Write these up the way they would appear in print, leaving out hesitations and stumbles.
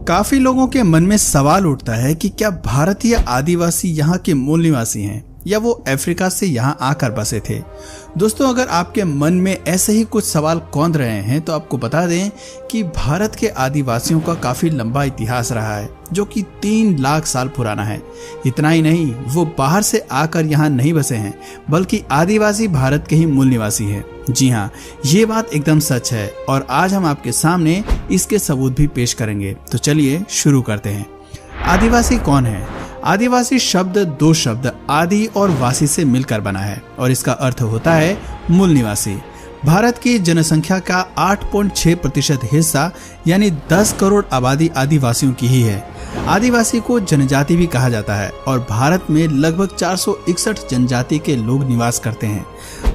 काफी लोगों के मन में सवाल उठता है कि क्या भारतीय आदिवासी यहाँ के मूल निवासी हैं या वो अफ्रीका से यहाँ आकर बसे थे। दोस्तों, अगर आपके मन में ऐसे ही कुछ सवाल कौंध रहे हैं तो आपको बता दें कि भारत के आदिवासियों का काफी लंबा इतिहास रहा है जो कि 3 लाख साल पुराना है। इतना ही नहीं, वो बाहर से आकर यहाँ नहीं बसे हैं बल्कि आदिवासी भारत के ही मूल निवासी हैं। जी हाँ, ये बात एकदम सच है और आज हम आपके सामने इसके सबूत भी पेश करेंगे। तो चलिए शुरू करते हैं। आदिवासी कौन है? आदिवासी शब्द 2 शब्द आदि और वासी से मिलकर बना है और इसका अर्थ होता है मूल निवासी। भारत की जनसंख्या का 8.6% हिस्सा यानी 10 करोड़ आबादी आदिवासियों की ही है। आदिवासी को जनजाति भी कहा जाता है और भारत में लगभग 461 जनजाति के लोग निवास करते हैं।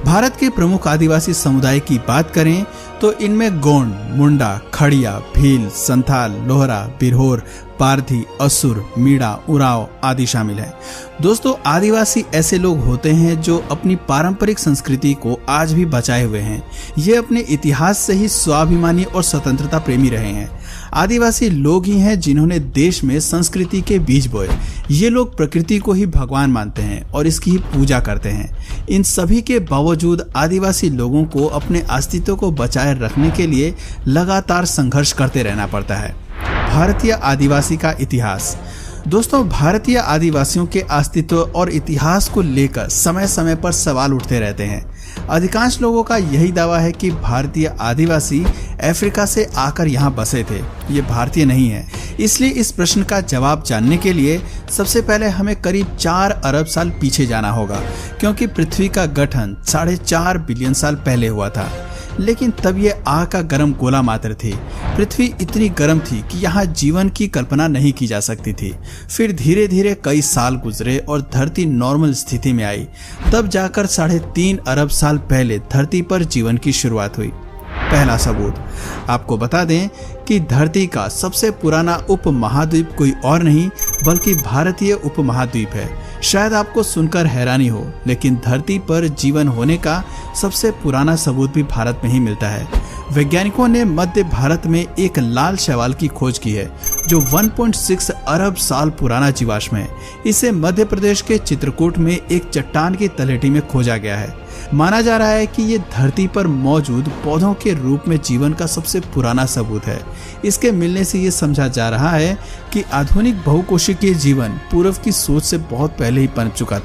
भारत के प्रमुख आदिवासी समुदाय की बात करें तो इनमें गोंड, मुंडा, खड़िया, भील, संथाल, लोहरा, बिरहोर, पारधी, असुर, मीणा, उराव आदि शामिल हैं। दोस्तों, आदिवासी ऐसे लोग होते हैं जो अपनी पारंपरिक संस्कृति को आज भी बचाए हुए हैं। ये अपने इतिहास से ही स्वाभिमानी और स्वतंत्रता प्रेमी रहे हैं। आदिवासी लोग ही हैं जिन्होंने देश में संस्कृति के बीज बोए। ये लोग प्रकृति को ही भगवान मानते हैं और इसकी ही पूजा करते हैं। इन सभी के बावजूद आदिवासी लोगों को अपने अस्तित्व को बचाए रखने के लिए लगातार संघर्ष करते रहना पड़ता है। भारतीय आदिवासी का इतिहास। दोस्तों, भारतीय आदिवासियों के अस्तित्व और इतिहास को लेकर समय समय पर सवाल उठते रहते हैं। अधिकांश लोगों का यही दावा है कि भारतीय आदिवासी अफ्रीका से आकर यहाँ बसे थे, ये भारतीय नहीं है। इसलिए इस प्रश्न का जवाब जानने के लिए सबसे पहले हमें करीब 4 अरब साल पीछे जाना होगा, क्योंकि पृथ्वी का गठन 4.5 बिलियन साल पहले हुआ था। लेकिन तब ये आग का गर्म गोला मात्र थी। पृथ्वी इतनी गर्म थी कि यहाँ जीवन की कल्पना नहीं की जा सकती थी। फिर धीरे धीरे कई साल गुजरे और धरती नॉर्मल स्थिति में आई। तब जाकर 3.5 अरब साल पहले धरती पर जीवन की शुरुआत हुई। पहला सबूत, आपको बता दें कि धरती का सबसे पुराना उपमहाद्वीप कोई और नहीं बल्कि भारतीय उपमहाद्वीप है। शायद आपको सुनकर हैरानी हो, लेकिन धरती पर जीवन होने का सबसे पुराना सबूत भी भारत में ही मिलता है। वैज्ञानिकों ने मध्य भारत में एक लाल शैवाल की खोज की है जो 1.6 अरब साल पुराना जीवाश्म है। इसे मध्य प्रदेश के चित्रकूट में एक चट्टान की तलहटी में खोजा गया है। माना जा रहा है कि ये धरती पर मौजूद पौधों के रूप में जीवन का सबसे पुराना सबूत है। इसके मिलने से ये समझा जा रहा है कि आधुनिक बहुकोशिकीय जीवन पूर्व की सोच से बहुत पहले ही पनप चुका था।